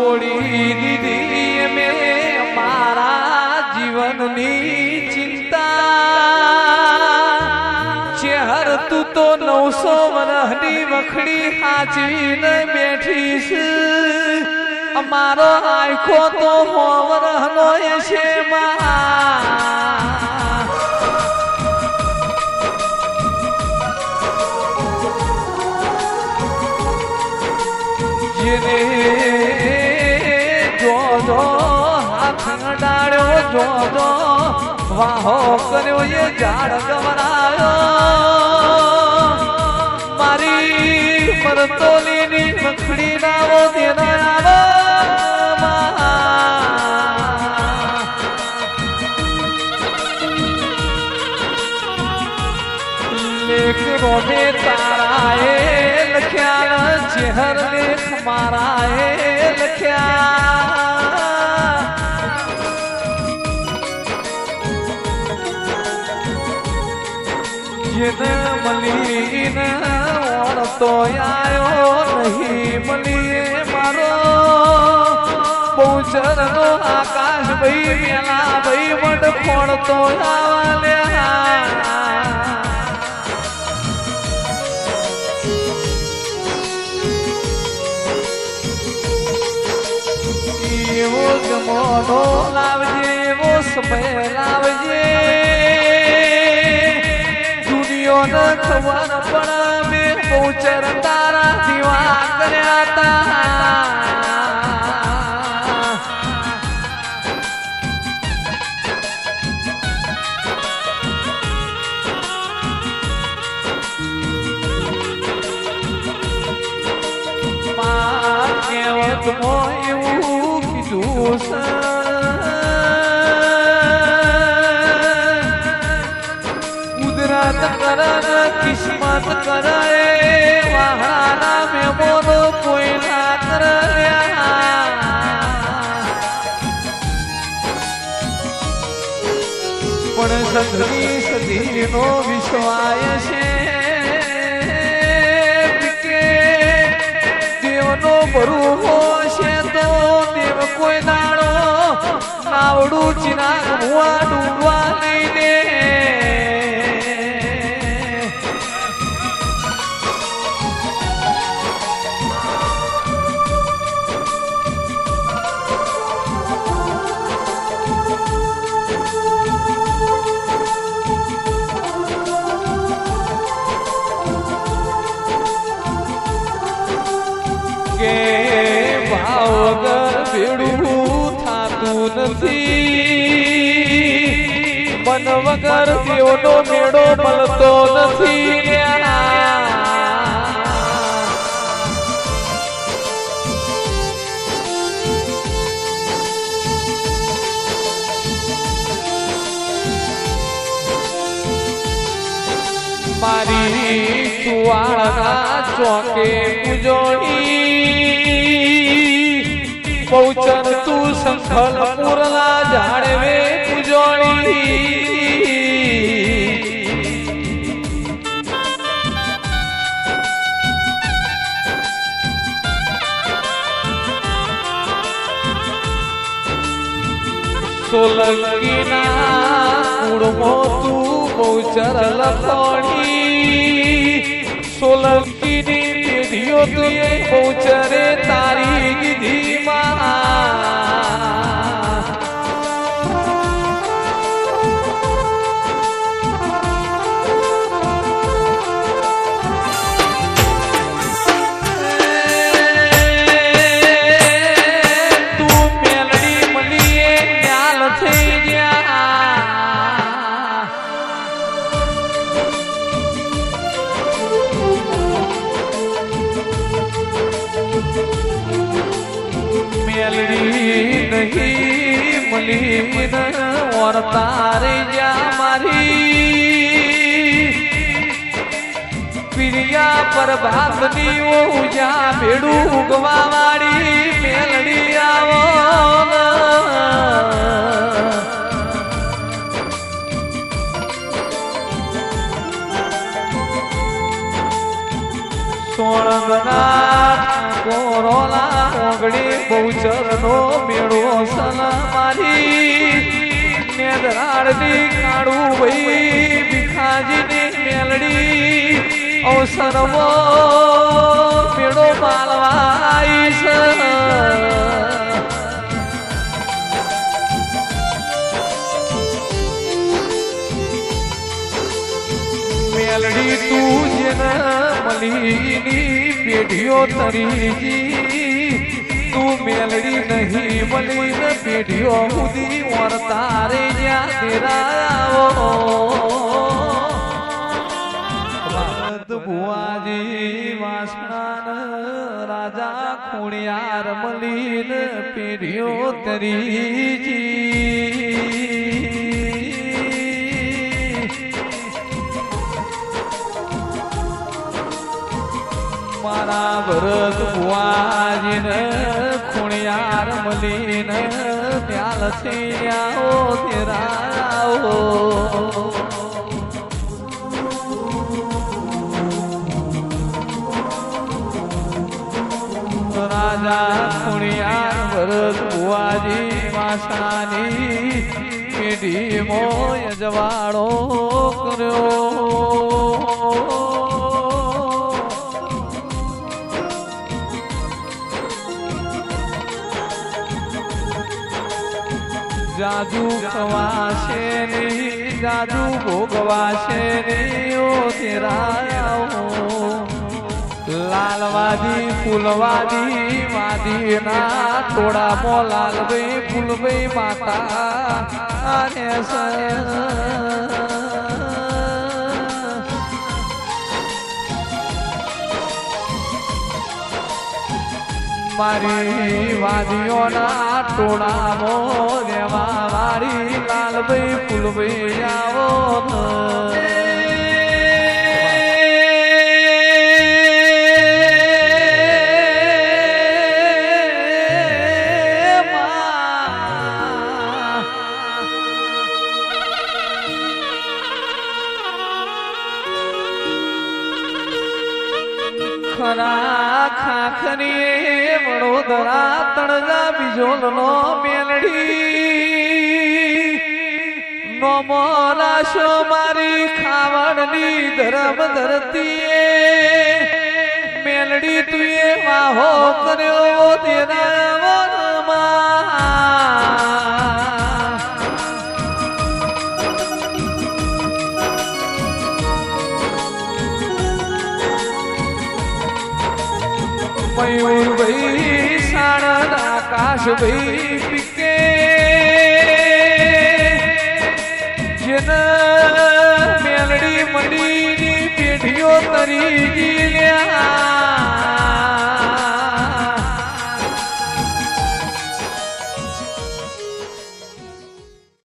છોડી દીધી મેં મારા જીવનની ચિંતા ચહેર તું તો 900 વર્ષની વખડી હાચવીને બેઠીશ અમારો આખો તો 100 વર્ષનો છે જેને જોજો હાથ ડાળ્યો જોજો વાહો કર્યો એ ઝાડ ગવરાયો મારી મરતોલીની મખડી નાવો દેના લેખ રોમે તારાએ લખ્યા ચહેર લેખ મારાએ લખ્યા જેને મલીને ઓળતો આયો નહીં મલીએ મારો બહુચરનો આકાશ ભાઈ મેલા ભાઈ વડ ખોળતો આવાલ્યા એવો જમાનો લાવજે એવો સમય લાવજે દુનિયાને ખબર પણ મેં બહુચર તારા જીવા કર્યા તા એવું કીધું કુદરત કરે કિસ્મત કરે વહાના મેમોનો કોઈ ના કરે પણ સદની સદીનો વિશ્વાય છે દેવનો ભરૂહો છે તો દેવ કોઈ દાડો નાવડું ચિનાગ ભુવા ડૂબવા નહીં દે કે ભાવ વગર ભેડું થાતું નથી મન વગર દેવનો મેળો મળતો નથી મારી સુવાળના ચોકે પૂજોણી પૌચર તું સંખલ પૂરના જાળવે પૂજોણી સોલંકીના કુળમો તું બહુચર લખોણી સોલંકીની પેઢીઓ તું બહુચરે તારી ગીધીમાં તું મેલડી મળીએ ન્યાલ થઈ ગયા મેલડી નહીં મળી ઓર તારે જા મારી પ્રિયા પ્રભાતની ઉજા ભેડું ઉગવા વાળી મેલડી આવો સોળંગના કોરોલા ઓગળી બહુચરનો મેળો સલા મારી નેદરાળની કાળું ભાઈ ભીખાજીની મેલડી અવસરમાં મેળો માલવાઈશ મેલડી તું જેને મલીની પેઢીઓ તરીજી તું મેલડી નહીં મલી ને પેઢીઓ સુધી વર્તારે જ્યાં તેરાવો ભુવાજી વાસણા રાજા ખોડિયાર મલીન પેઢીઓ તરીજી મારા ભરત ભુવાજીને ખોડિયાર મલીન ત્યાલ છે આવો તેરાવો રાજા ખોડિયાર ભરત ભુવાજી વાસણાની પેઢીમો યજવાળો કર્યો જાજુ ખવાશે ની જાજુ ભોગવાશે ની ઓ તેરાવો લાલવાદી ફૂલવાદી વાદી ના થોડા લાલભાઈ ફૂલભાઈ માતા અને મારી વાદીઓના ટોળામો દેવા મારી લાલભાઈ ફૂલભાઈ આવો ખરા ખાખરી વડોદરા તળજા બીજોલનો મેલડી નો મોલાશો મારી ખાવડની ધરમ ધરતીએ મેલડી તુએ વાહો કર્યો તેરા મયુર ભાઈ સાણંદ આકાશ ભાઈ પીકે જેના મેલડી મડીની પેઢીઓ તરી લ્યા